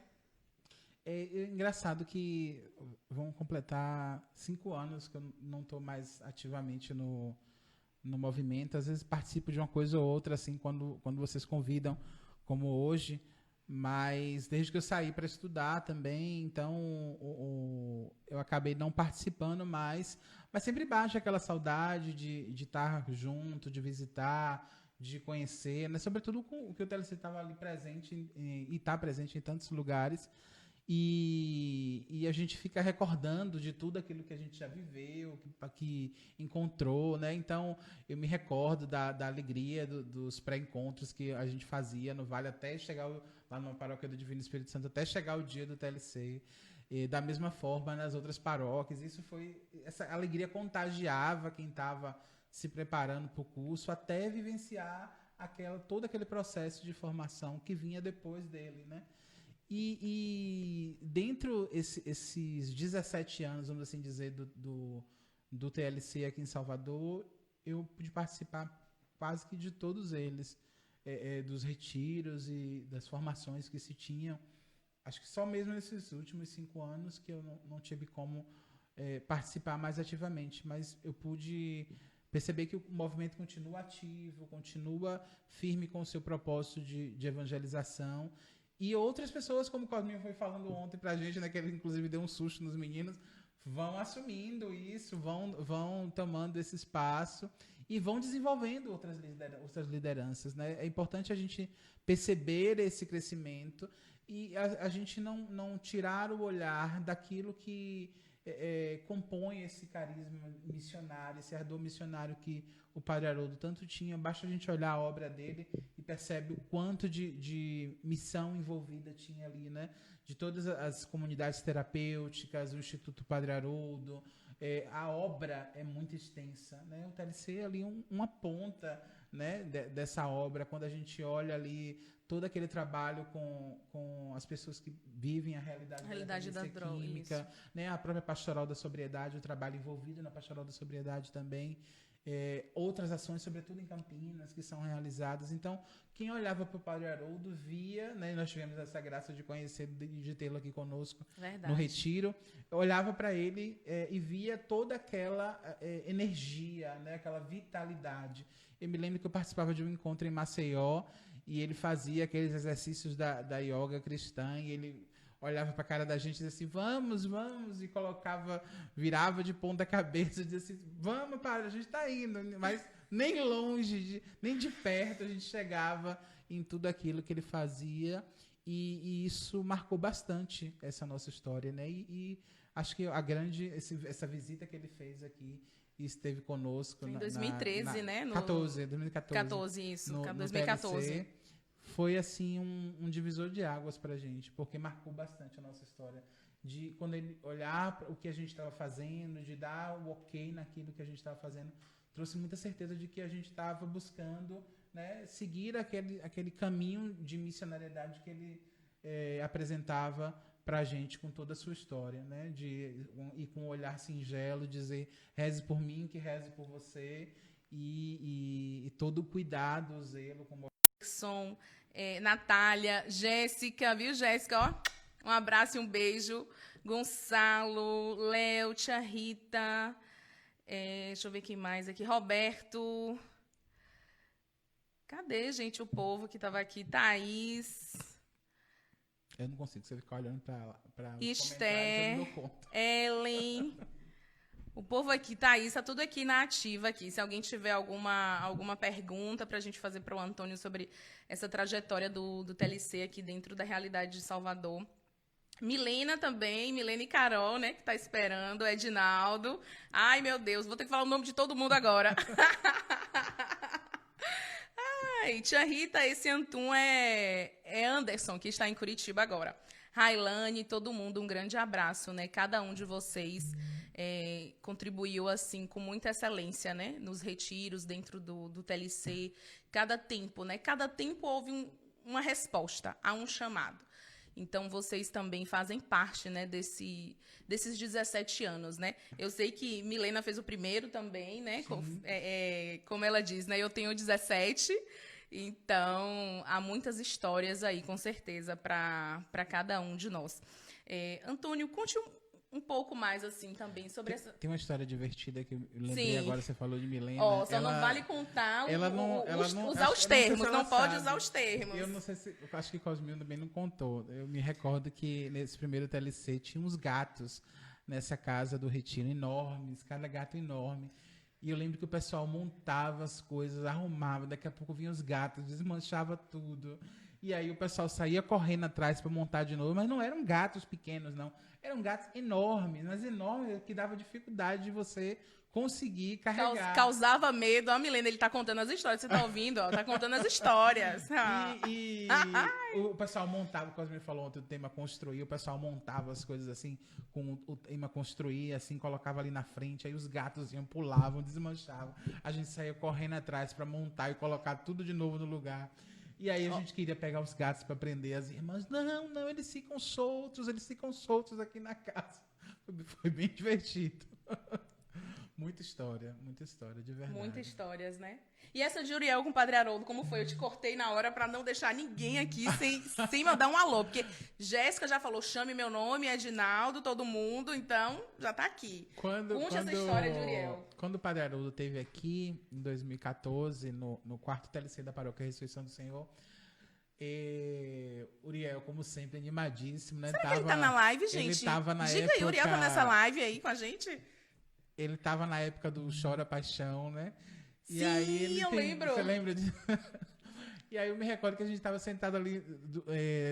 É engraçado que vão completar 5 anos que eu não estou mais ativamente no movimento. Às vezes participo de uma coisa ou outra, assim, quando vocês convidam, como hoje, mas desde que eu saí para estudar também, então eu acabei não participando mais, mas sempre bate aquela saudade de estar junto, de visitar, de conhecer, né? Sobretudo com o que o TLC estava ali presente e está presente em tantos lugares. E a gente fica recordando de tudo aquilo que a gente já viveu, que encontrou, né? Então, eu me recordo da alegria dos pré-encontros que a gente fazia no Vale até chegar lá na Paróquia do Divino Espírito Santo, até chegar o dia do TLC. E da mesma forma nas outras paróquias. Essa alegria contagiava quem estava se preparando para o curso, até vivenciar todo aquele processo de formação que vinha depois dele, né? E dentro esses 17 anos, vamos assim dizer, do TLC aqui em Salvador, eu pude participar quase que de todos eles, dos retiros e das formações que se tinham. Acho que só mesmo nesses últimos 5 anos que eu não tive como participar mais ativamente, mas eu pude perceber que o movimento continua ativo, continua firme com o seu propósito de evangelização. E outras pessoas, como o Cosminho foi falando ontem pra gente, né, que ele inclusive deu um susto nos meninos, vão assumindo isso, vão tomando esse espaço e vão desenvolvendo outras lideranças, né? É importante a gente perceber esse crescimento e a gente não tirar o olhar daquilo que compõe esse carisma missionário, esse ardor missionário que o Padre Haroldo tanto tinha. Basta a gente olhar a obra dele e percebe o quanto de missão envolvida tinha ali, né? De todas as comunidades terapêuticas, o Instituto Padre Haroldo, a obra é muito extensa, né? O TLC é ali uma ponta, né, dessa obra. Quando a gente olha ali todo aquele trabalho com as pessoas que vivem a realidade da droga, química, né? A própria Pastoral da Sobriedade, o trabalho envolvido na Pastoral da Sobriedade também. outras ações, sobretudo em Campinas, que são realizadas. Então, quem olhava para o Padre Haroldo via, né, nós tivemos essa graça de conhecer, de tê-lo aqui conosco no Retiro, olhava para ele e via toda aquela energia, né, aquela vitalidade. Eu me lembro que eu participava de um encontro em Maceió e ele fazia aqueles exercícios da yoga cristã e ele olhava para a cara da gente e dizia assim, vamos, vamos, e virava de ponta cabeça e dizia assim, vamos, padre, a gente está indo, mas nem longe, nem de perto a gente chegava em tudo aquilo que ele fazia e isso marcou bastante essa nossa história, né? E acho que essa visita que ele fez aqui e esteve conosco em 2013, né? 2014. 14, isso, no 2014. TLC, foi assim um divisor de águas pra gente, porque marcou bastante a nossa história. De quando ele olhar o que a gente estava fazendo, de dar o ok naquilo que a gente estava fazendo, trouxe muita certeza de que a gente estava buscando, né, seguir aquele caminho de missionariedade que ele apresentava pra gente com toda a sua história, né? E com um olhar singelo, dizer, reze por mim, que reze por você, e todo o cuidado, o zelo, como Natália, Jéssica, viu, Jéssica? Ó, um abraço e um beijo. Gonçalo, Léo, tia Rita, deixa eu ver quem mais aqui. Roberto. Cadê, gente, o povo que estava aqui? Thaís. Eu não consigo, você ficar olhando para Esther, Ellen. O povo aqui, Thaís, tá tudo aqui na ativa aqui. Se alguém tiver alguma pergunta para a gente fazer para o Antônio sobre essa trajetória do TLC aqui dentro da realidade de Salvador. Milena também, Milena e Carol, né, que tá esperando, Edinaldo. Ai, meu Deus, vou ter que falar o nome de todo mundo agora. Ai, tia Rita, esse Antum é Anderson, que está em Curitiba agora. Railane, todo mundo, um grande abraço, né? Cada um de vocês contribuiu, assim, com muita excelência, né? Nos retiros, dentro do TLC. Cada tempo, né? Cada tempo houve uma resposta a um chamado. Então, vocês também fazem parte, né, desses 17 anos, né? Eu sei que Milena fez o primeiro também, né? Como ela diz, né? Eu tenho 17. Então, há muitas histórias aí, com certeza, para cada um de nós. Antônio, conte um pouco mais, assim, também sobre essa... Tem uma história divertida que eu lembrei. Sim. Agora, você falou de Milena. Só não vale contar usar os termos, não pode usar os termos. Eu não sei se... Eu acho que Cosmil também não contou. Eu me recordo que nesse primeiro TLC tinha uns gatos nessa casa do Retiro, enormes, cada gato enorme. E eu lembro que o pessoal montava as coisas, arrumava, daqui a pouco vinham os gatos, desmanchava tudo. E aí o pessoal saía correndo atrás para montar de novo, mas não eram gatos pequenos, não. Eram gatos enormes, mas enormes, que dava dificuldade de você conseguir carregar. Causava medo. Ó, Milena, ele tá contando as histórias. Você tá ouvindo? Ó, tá contando as histórias. O pessoal montava, como me falou ontem, o tema construir, o pessoal montava as coisas assim, com o tema construir, assim, colocava ali na frente, aí os gatos iam, pulavam, desmanchavam. A gente saía correndo atrás para montar e colocar tudo de novo no lugar. E aí a gente queria pegar os gatos para prender as irmãs. Não, eles ficam soltos aqui na casa. Foi bem divertido. Muita história, de verdade. Muitas histórias, né? E essa de Uriel com o Padre Haroldo, como foi? Eu te cortei na hora para não deixar ninguém aqui sem mandar um alô. Porque Jéssica já falou, chame meu nome, Edinaldo, todo mundo. Então, já tá aqui. Conte essa história de Uriel. Quando o Padre Haroldo esteve aqui, em 2014, no quarto TLC da Paróquia Ressurreição do Senhor, Uriel, como sempre, animadíssimo, né? Será que ele tá na live, gente? Ele tava na época... aí, Uriel tá nessa live aí com a gente? Ele estava na época do Chora Paixão, né? Sim, aí eu lembro. Você lembra disso? E aí eu me recordo que a gente estava sentado ali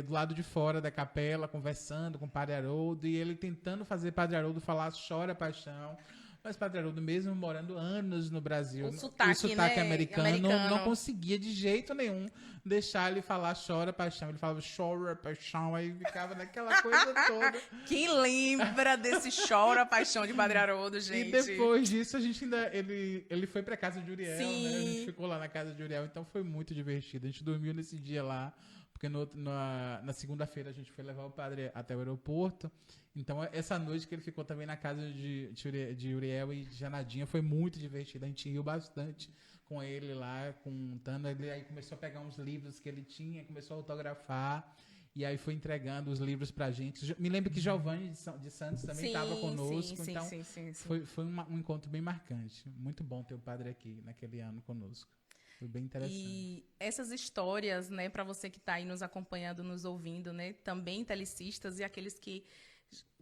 do lado de fora da capela, conversando com o Padre Haroldo, e ele tentando fazer Padre Haroldo falar Chora Paixão. Mas Padre Haroldo, mesmo morando anos no Brasil, o sotaque, né? americano, não conseguia de jeito nenhum deixar ele falar Chora Paixão. Ele falava Chora Paixão, aí ficava naquela coisa toda. Quem lembra desse Chora Paixão de Padre Haroldo, gente? E depois disso, a gente ainda... Ele foi pra casa de Uriel, né? A gente ficou lá na casa de Uriel, então foi muito divertido. A gente dormiu nesse dia lá, porque na segunda-feira a gente foi levar o padre até o aeroporto. Então, essa noite que ele ficou também na casa de Uriel e de Janadinha foi muito divertido. A gente riu bastante com ele lá, contando. Ele aí começou a pegar uns livros que ele tinha, começou a autografar. E aí foi entregando os livros pra gente. Me lembro que Giovanni de Santos também estava conosco. Sim, então, sim. foi um encontro bem marcante. Muito bom ter o padre aqui naquele ano conosco. Foi bem interessante. E essas histórias, né, para você que está aí nos acompanhando, nos ouvindo, né, também telicistas e aqueles que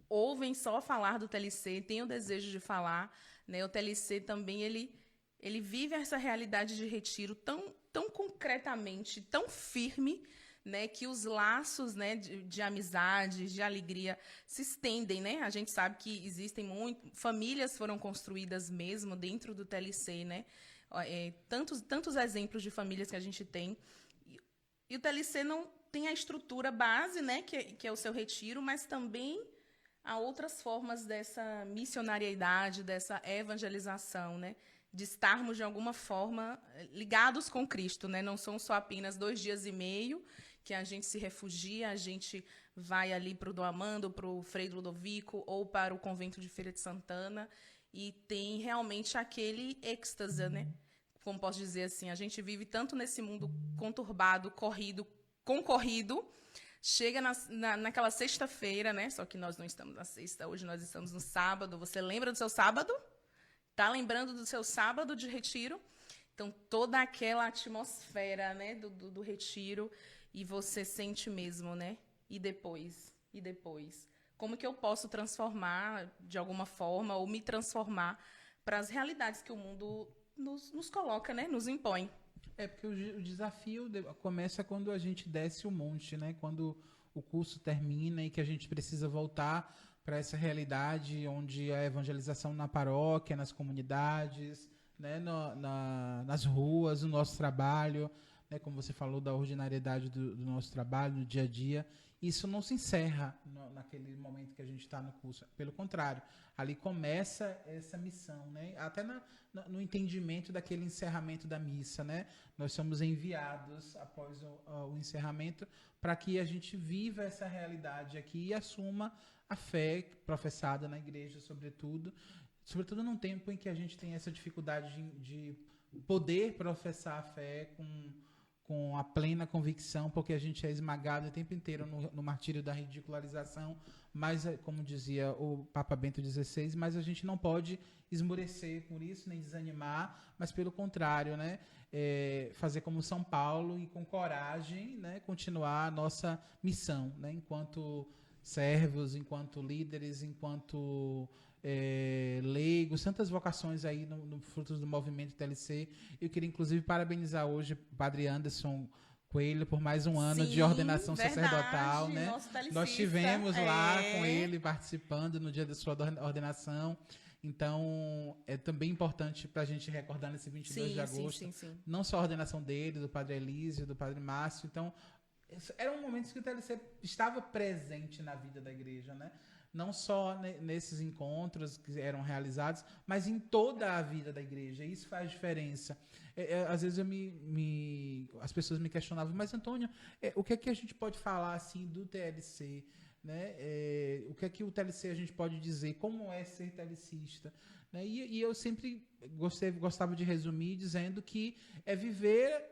ouvem só falar do TLC, têm o desejo de falar, né, o TLC também, ele vive essa realidade de retiro tão concretamente, tão firme, né, que os laços, né, de amizade, de alegria se estendem, né? A gente sabe que existem famílias foram construídas mesmo dentro do TLC, né? Tantos exemplos de famílias que a gente tem. E o TLC não tem a estrutura base, né, que é o seu retiro, mas também há outras formas dessa missionariedade, dessa evangelização, né? De estarmos, de alguma forma, ligados com Cristo, né? Não são só apenas 2 dias e meio que a gente se refugia, a gente vai ali para o Dom Amando, para o Frei Ludovico ou para o convento de Feira de Santana e tem realmente aquele êxtase, né? Como posso dizer assim, a gente vive tanto nesse mundo conturbado, concorrido, chega naquela sexta-feira, né? Só que nós não estamos na sexta, hoje nós estamos no sábado. Você lembra do seu sábado? Tá lembrando do seu sábado de retiro? Então, toda aquela atmosfera, né, do retiro, e você sente mesmo, né? E depois? Como que eu posso transformar, de alguma forma, ou me transformar para as realidades que o mundo nos coloca, né? Nos impõe. Porque o desafio começa quando a gente desce o monte, né? Quando o curso termina e que a gente precisa voltar para essa realidade onde a evangelização na paróquia, nas comunidades, né? Nas ruas, no nosso trabalho, né? Como você falou da ordinariedade do nosso trabalho, no dia a dia. Isso não se encerra naquele momento que a gente está no curso. Pelo contrário, ali começa essa missão, né? Até no entendimento daquele encerramento da missa, né? Nós somos enviados após o encerramento para que a gente viva essa realidade aqui e assuma a fé professada na igreja, sobretudo num tempo em que a gente tem essa dificuldade de poder professar a fé com a plena convicção, porque a gente é esmagado o tempo inteiro no martírio da ridicularização, mas, como dizia o Papa Bento XVI, mas a gente não pode esmorecer por isso, nem desanimar, mas pelo contrário, né? Fazer como São Paulo e com coragem, né? Continuar a nossa missão, né? Enquanto servos, enquanto líderes, enquanto leigos, tantas vocações aí no frutos do movimento TLC. Eu queria, inclusive, parabenizar hoje o Padre Anderson Coelho por mais um ano de ordenação sacerdotal, né? Nós tivemos lá com ele participando no dia da sua ordenação. Então, é também importante para a gente recordar nesse 22 de agosto, não só a ordenação dele, do Padre Elísio, do Padre Márcio. Então, eram momentos que o TLC estava presente na vida da igreja, né? Não só nesses encontros que eram realizados, mas em toda a vida da igreja. Isso faz diferença. Às vezes as pessoas me questionavam, mas Antônio, o que é que a gente pode falar assim do TLC? Né? O que é que o TLC a gente pode dizer? Como é ser TLCista? Né? E eu sempre gostava de resumir dizendo que é viver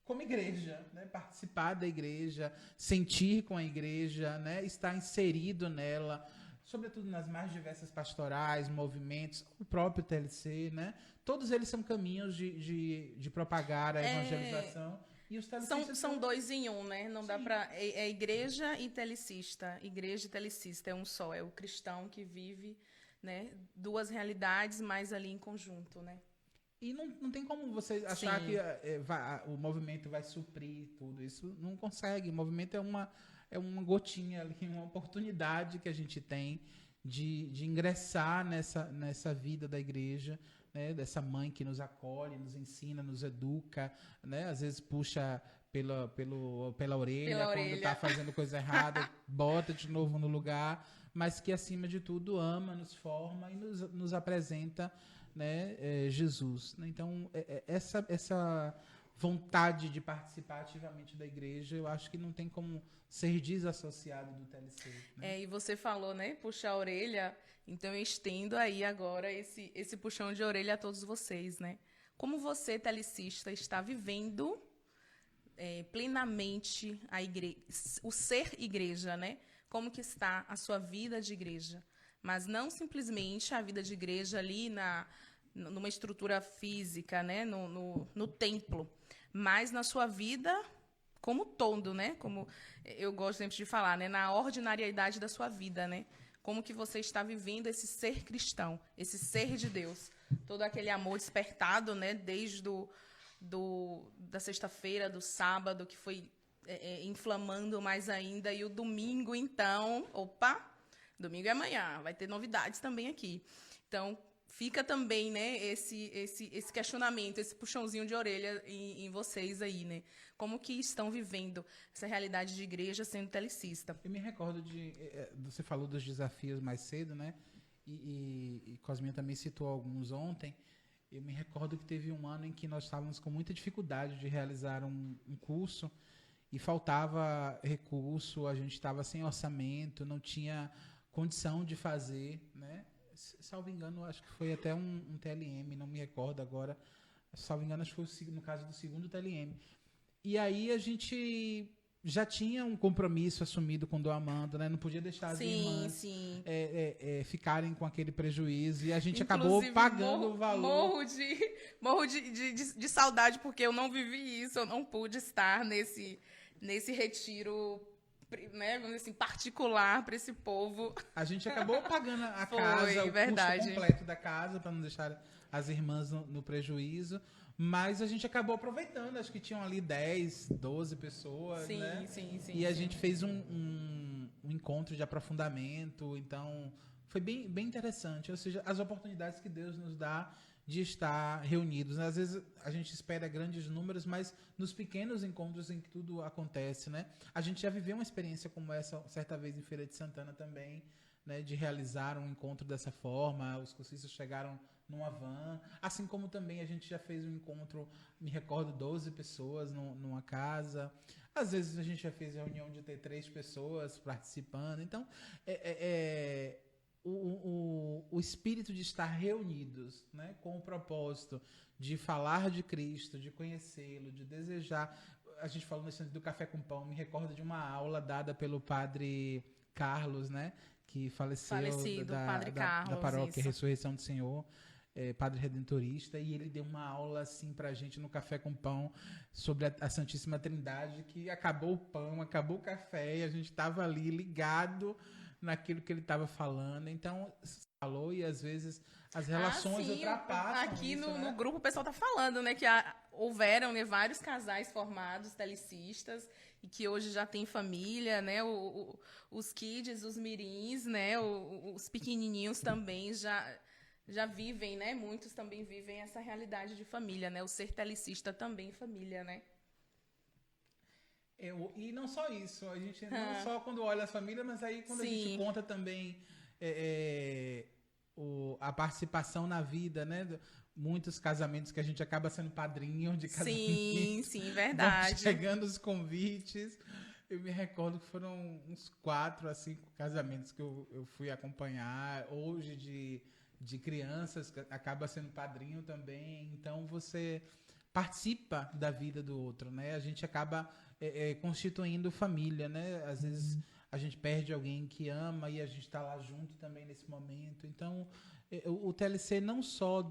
como igreja, né? Participar da igreja, sentir com a igreja, né? Estar inserido nela, sobretudo nas mais diversas pastorais, movimentos, o próprio TLC, né? Todos eles são caminhos de propagar a evangelização. E os telecistas são 2 em 1, né? Não dá para igreja e telecista. Igreja e telecista é um só, é o cristão que vive, né? 2 realidades, mas ali em conjunto, né? E não tem como você achar que o movimento vai suprir tudo isso. Não consegue. O movimento é uma gotinha ali, uma oportunidade que a gente tem de ingressar nessa vida da igreja, né? Dessa mãe que nos acolhe, nos ensina, nos educa, né? Às vezes puxa pela orelha quando está fazendo coisa errada, bota de novo no lugar, mas que, acima de tudo, ama, nos forma e nos apresenta, né, Jesus. Então, vontade de participar ativamente da igreja, eu acho que não tem como ser desassociado do TLC. Né? E você falou, né, puxar a orelha, então eu estendo aí agora esse puxão de orelha a todos vocês, né? Como você, telecista, está vivendo plenamente o ser igreja, né? Como que está a sua vida de igreja? Mas não simplesmente a vida de igreja ali numa estrutura física, né? No templo, mas na sua vida como todo, né? Como eu gosto sempre de falar, né? Na ordinariedade da sua vida, né? Como que você está vivendo esse ser cristão, esse ser de Deus, todo aquele amor despertado, né? Desde da sexta-feira, do sábado, que foi inflamando mais ainda, e o domingo, então, domingo é amanhã, vai ter novidades também aqui. Então, fica também, né, esse questionamento, esse puxãozinho de orelha em vocês aí, né? Como que estão vivendo essa realidade de igreja sendo telecista? Eu me recordo você falou dos desafios mais cedo, né? E Cosminha também citou alguns ontem. Eu me recordo que teve um ano em que nós estávamos com muita dificuldade de realizar um curso e faltava recurso, a gente estava sem orçamento, não tinha condição de fazer, né? Salvo engano, acho que foi até um TLM, não me recordo agora. Salvo engano, acho que foi no caso do segundo TLM. E aí a gente já tinha um compromisso assumido com o Amando, né? Não podia deixar as irmãs ficarem com aquele prejuízo. E a gente acabou pagando o valor. Morro de saudade, porque eu não vivi isso, eu não pude estar nesse retiro, né, vamos dizer assim, particular para esse povo. A gente acabou pagando a casa, o custo completo da casa, para não deixar as irmãs no prejuízo. Mas a gente acabou aproveitando, acho que tinham ali 10, 12 pessoas, né? Sim. E a gente fez um encontro de aprofundamento, então foi bem interessante. Ou seja, as oportunidades que Deus nos dá de estar reunidos. Às vezes a gente espera grandes números, mas nos pequenos encontros em que tudo acontece, né? A gente já viveu uma experiência como essa certa vez em Feira de Santana também, né? De realizar um encontro dessa forma, os cursistas chegaram numa van, assim como também a gente já fez um encontro, me recordo, 12 pessoas numa casa. Às vezes a gente já fez reunião de ter 3 pessoas participando. Então, o espírito de estar reunidos, né, com o propósito de falar de Cristo, de conhecê-lo, de desejar. A gente falou nesse do Café com Pão, me recordo de uma aula dada pelo padre Carlos, né, que falecido, Padre Carlos, da paróquia isso. Ressurreição do Senhor. Padre redentorista, e ele deu uma aula assim pra gente no Café com Pão sobre a Santíssima Trindade, que acabou o pão, acabou o café, e a gente estava ali ligado naquilo que ele estava falando. Então, falou, e às vezes as relações ultrapassam aqui isso, no né? grupo o pessoal tá falando, né, que houveram, né, vários casais formados, telecistas, e que hoje já tem família, né, os kids, os mirins, né, os pequenininhos também já vivem, né? Muitos também vivem essa realidade de família, né? O ser telecista também família, né? E não só isso, a gente não só quando olha a família, mas aí quando a gente conta também a participação na vida, né? Muitos casamentos que a gente acaba sendo padrinho de casamento. Sim, verdade. Chegando os convites. Eu me recordo que foram uns 4 a 5 casamentos que eu fui acompanhar. Hoje de crianças, que acaba sendo padrinho também. Então, você participa da vida do outro, né? A gente acaba constituindo família, né? Às vezes a gente perde alguém que ama e a gente está lá junto também nesse momento. Então, o TLC não só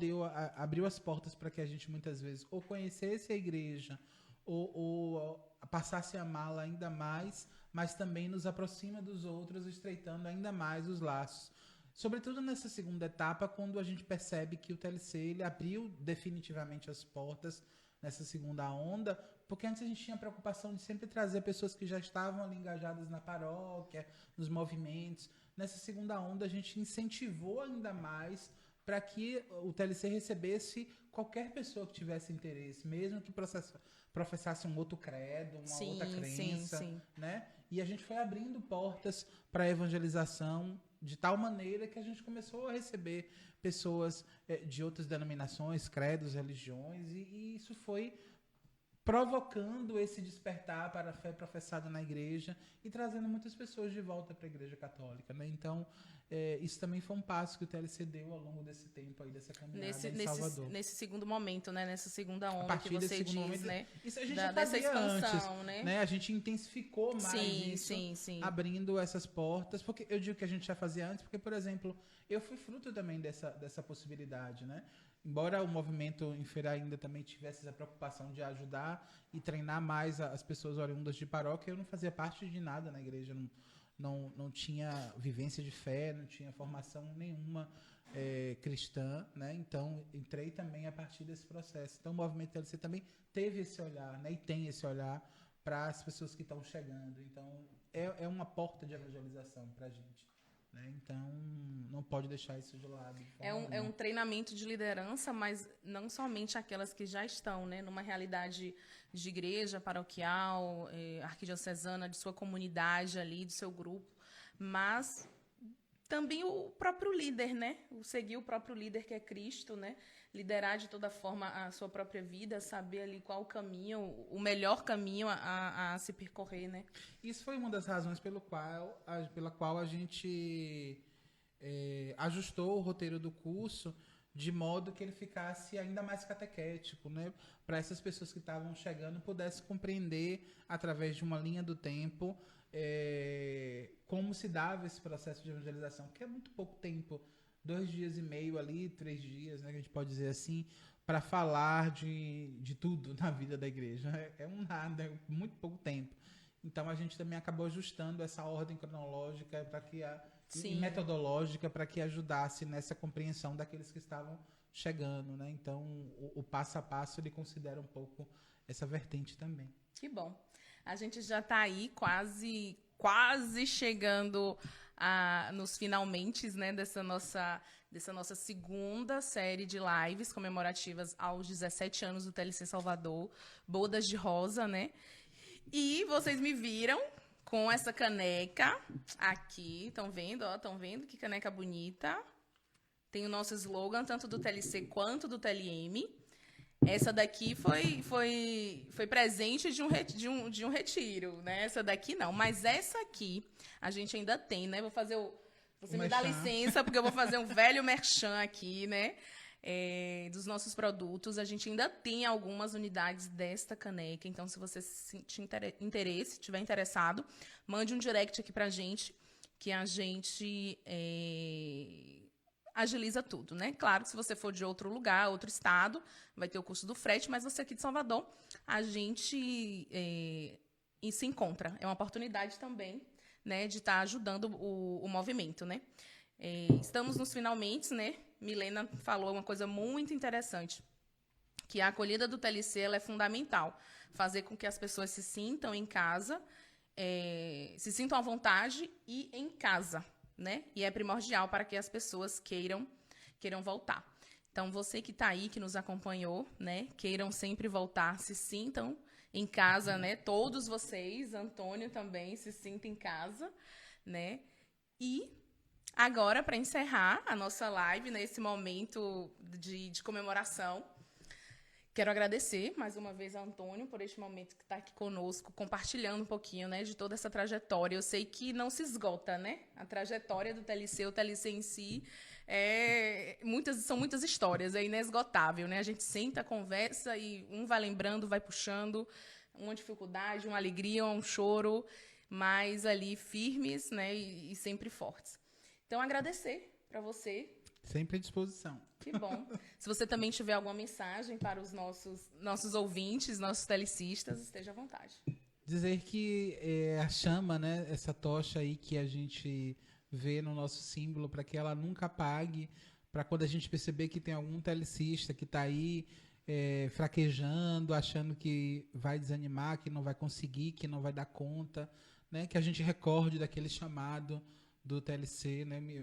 abriu as portas para que a gente muitas vezes ou conhecesse a igreja ou passasse a amá-la ainda mais, mas também nos aproxima dos outros, estreitando ainda mais os laços. Sobretudo nessa segunda etapa, quando a gente percebe que o TLC ele abriu definitivamente as portas nessa segunda onda, porque antes a gente tinha a preocupação de sempre trazer pessoas que já estavam ali engajadas na paróquia, nos movimentos. Nessa segunda onda, a gente incentivou ainda mais para que o TLC recebesse qualquer pessoa que tivesse interesse, mesmo que professasse um outro credo, uma outra crença, né? E a gente foi abrindo portas para a evangelização de tal maneira que a gente começou a receber pessoas de outras denominações, credos, religiões, e isso foi provocando esse despertar para a fé professada na igreja e trazendo muitas pessoas de volta para a igreja católica, né? Então, isso também foi um passo que o TLC deu ao longo desse tempo aí, dessa caminhada em Salvador. Nesse segundo momento, né? Nessa segunda onda que você diz, momento, né? Isso a gente já fazia expansão, antes, né? A gente intensificou mais abrindo essas portas, porque eu digo que a gente já fazia antes, porque, por exemplo, eu fui fruto também dessa possibilidade, né? Embora o movimento em Feira ainda também tivesse essa preocupação de ajudar e treinar mais as pessoas oriundas de paróquia, eu não fazia parte de nada na igreja, não tinha vivência de fé, não tinha formação nenhuma cristã, né? Então, entrei também a partir desse processo. Então, o movimento TLC também teve esse olhar, né? E tem esse olhar para as pessoas que estão chegando. Então, é uma porta de evangelização para a gente. Né? Então, não pode deixar isso de lado. É um treinamento de liderança, mas não somente aquelas que já estão, né, numa realidade de igreja paroquial, arquidiocesana, de sua comunidade ali, do seu grupo, mas também o próprio líder, né? Seguir o próprio líder que é Cristo, né? Liderar de toda forma a sua própria vida, saber ali qual o caminho, o melhor caminho a se percorrer, né? Isso foi uma das razões pela qual a gente ajustou o roteiro do curso de modo que ele ficasse ainda mais catequético, né? Para essas pessoas que estavam chegando pudessem compreender, através de uma linha do tempo, como se dava esse processo de evangelização, que é muito pouco tempo, 2 dias e meio ali, 3 dias, né, que a gente pode dizer assim, para falar de tudo na vida da igreja. É um nada, é muito pouco tempo. Então a gente também acabou ajustando essa ordem cronológica para que e metodológica para que ajudasse nessa compreensão daqueles que estavam chegando, né? Então o passo a passo ele considera um pouco essa vertente também. Que bom. A gente já está aí quase chegando nos finalmentes, né, dessa nossa segunda série de lives comemorativas aos 17 anos do TLC Salvador, Bodas de Rosa, né? E vocês me viram com essa caneca aqui, estão vendo? Estão vendo que caneca bonita? Tem o nosso slogan, tanto do TLC quanto do TLM. Essa daqui foi presente de um retiro, né? Essa daqui não, mas essa aqui a gente ainda tem, né? Você me dá licença, porque eu vou fazer um velho merchan aqui, né? Dos nossos produtos. A gente ainda tem algumas unidades desta caneca, então se você tiver interessado, mande um direct aqui pra gente, que a gente agiliza tudo, né? Claro que se você for de outro lugar, outro estado, vai ter o custo do frete, mas você aqui de Salvador, a gente se encontra. É uma oportunidade também, né, de estar ajudando o movimento, né? Estamos nos finalmente, né? Milena falou uma coisa muito interessante, que a acolhida do TLC ela é fundamental. Fazer com que as pessoas se sintam em casa, se sintam à vontade e em casa, né? E é primordial para que as pessoas queiram voltar. Então, você que está aí, que nos acompanhou, né? Queiram sempre voltar, se sintam em casa, né? Todos vocês, Antônio também, se sinta em casa, né? E agora, para encerrar a nossa live, nesse momento de comemoração, quero agradecer mais uma vez ao Antônio por este momento que está aqui conosco, compartilhando um pouquinho, né, de toda essa trajetória. Eu sei que não se esgota, né? A trajetória do TLC, o TLC em si, são muitas histórias, é inesgotável, né? A gente senta, conversa e um vai lembrando, vai puxando uma dificuldade, uma alegria, um choro, mas ali firmes, né, e sempre fortes. Então, agradecer para você. Sempre à disposição. Que bom. Se você também tiver alguma mensagem para os nossos ouvintes, nossos telecistas, esteja à vontade. Dizer que a chama, né, essa tocha aí que a gente vê no nosso símbolo, para que ela nunca apague, para quando a gente perceber que tem algum telecista que está aí fraquejando, achando que vai desanimar, que não vai conseguir, que não vai dar conta, né, que a gente recorde daquele chamado do TLC, né? Me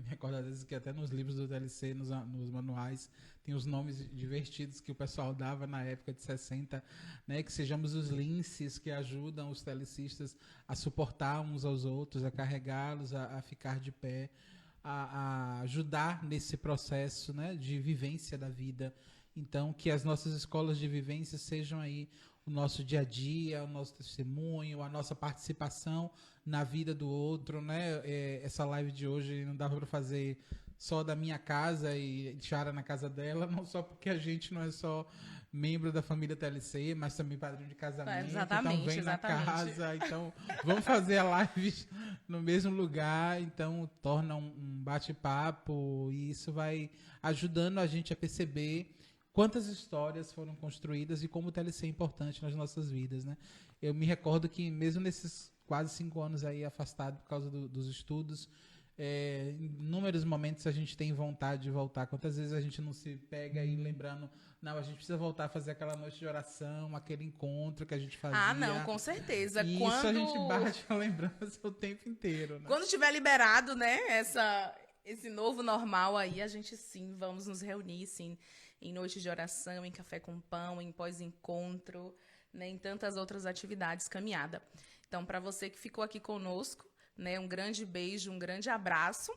recordo às vezes que até nos livros do TLC, nos manuais, tem os nomes divertidos que o pessoal dava na época de 60, né? Que sejamos os linces que ajudam os telecistas a suportar uns aos outros, a carregá-los, a ficar de pé, a ajudar nesse processo, né, de vivência da vida. Então, que as nossas escolas de vivência sejam aí o nosso dia a dia, o nosso testemunho, a nossa participação na vida do outro, né? Essa live de hoje não dava para fazer só da minha casa e Tiara na casa dela, não só porque a gente não é só membro da família TLC, mas também padrinho de casamento. Exatamente, então vem exatamente. na casa, então vamos fazer a live no mesmo lugar, então torna um bate-papo e isso vai ajudando a gente a perceber quantas histórias foram construídas e como o TLC é importante nas nossas vidas, né? Eu me recordo que mesmo nesses quase 5 anos aí afastado por causa dos estudos, em inúmeros momentos a gente tem vontade de voltar. Quantas vezes a gente não se pega aí lembrando, não, a gente precisa voltar a fazer aquela noite de oração, aquele encontro que a gente fazia. Ah, não, com certeza. E isso a gente bate a lembrança o tempo inteiro, né? Quando tiver liberado, né, esse novo normal aí, a gente sim, vamos nos reunir, sim, em noites de oração, em café com pão, em pós-encontro, né, em tantas outras atividades, caminhada. Então, para você que ficou aqui conosco, né, um grande beijo, um grande abraço.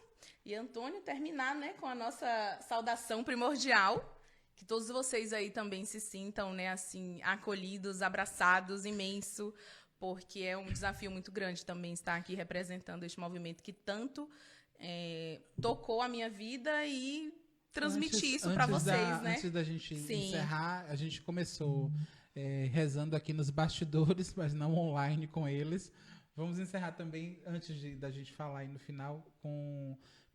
E Antônio, terminar, né, com a nossa saudação primordial, que todos vocês aí também se sintam, né, assim, acolhidos, abraçados, imenso, porque é um desafio muito grande também estar aqui representando este movimento que tanto tocou a minha vida e transmitir isso para vocês, né? Antes da gente encerrar, a gente começou rezando aqui nos bastidores, mas não online com eles. Vamos encerrar também, antes da gente falar aí no final,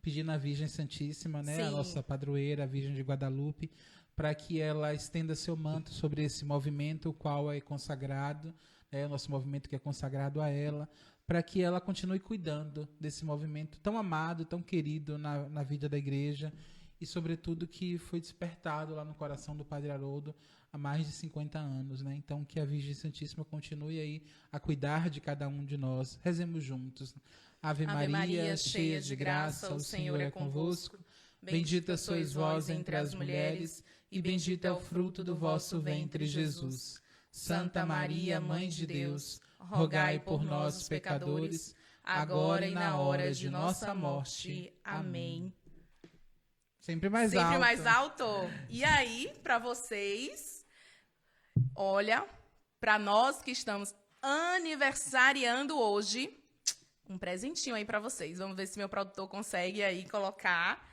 pedindo à Virgem Santíssima, né, a nossa padroeira, a Virgem de Guadalupe, para que ela estenda seu manto sobre esse movimento, o qual é consagrado, o nosso movimento que é consagrado a ela, para que ela continue cuidando desse movimento tão amado, tão querido na vida da igreja, e sobretudo que foi despertado lá no coração do Padre Haroldo há mais de 50 anos, né? Então que a Virgem Santíssima continue aí a cuidar de cada um de nós. Rezemos juntos. Ave Maria, cheia de graça, o Senhor é convosco. Bendita sois vós entre as mulheres, e bendito é o fruto do vosso ventre, Jesus. Santa Maria, Mãe de Deus, rogai por nós, pecadores, agora e na hora de nossa morte. Amém. Sempre mais alto. Sempre mais alto. E aí, para vocês, olha, para nós que estamos aniversariando hoje, um presentinho aí para vocês. Vamos ver se meu produtor consegue aí colocar.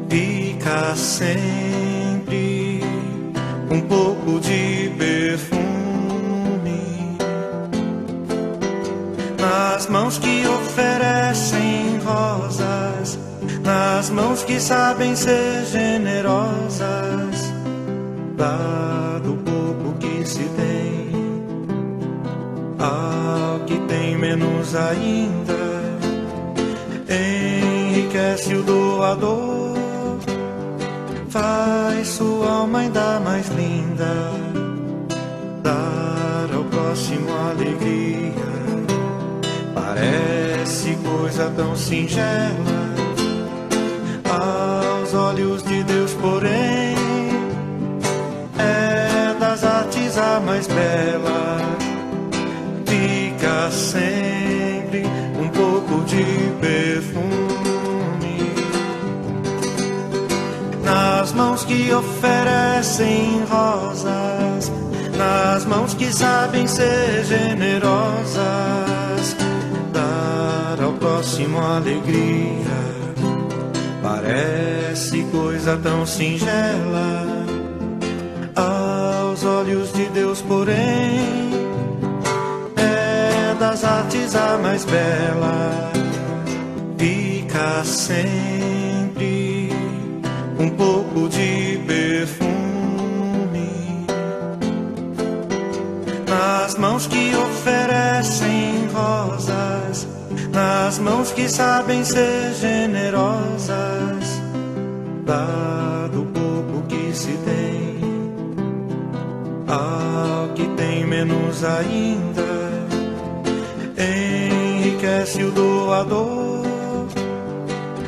Fica sempre um pouco de perfume nas mãos que oferecem rosas, nas mãos que sabem ser generosas, dá do pouco que se tem ao que tem menos ainda, enriquece o doador, faz sua alma ainda mais linda, dar ao próximo alegria. Parece coisa tão singela aos olhos de Deus, porém é das artes a mais bela. Fica sempre um pouco de perfume nas mãos que oferecem rosas, nas mãos que sabem ser generosas, dar ao próximo alegria. Parece coisa tão singela aos olhos de Deus, porém é das artes a mais bela. Fica sempre um pouco de perfume nas mãos que oferecem rosas, nas mãos que sabem ser generosas, dá do pouco que se tem ao que tem menos ainda, enriquece o doador,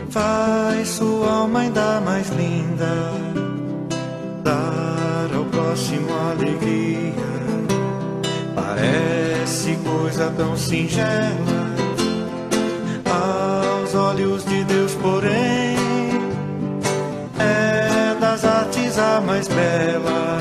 faz sua alma ainda mais linda, dar ao próximo alegria. Parece coisa tão singela aos olhos de Deus, porém é das artes a mais bela.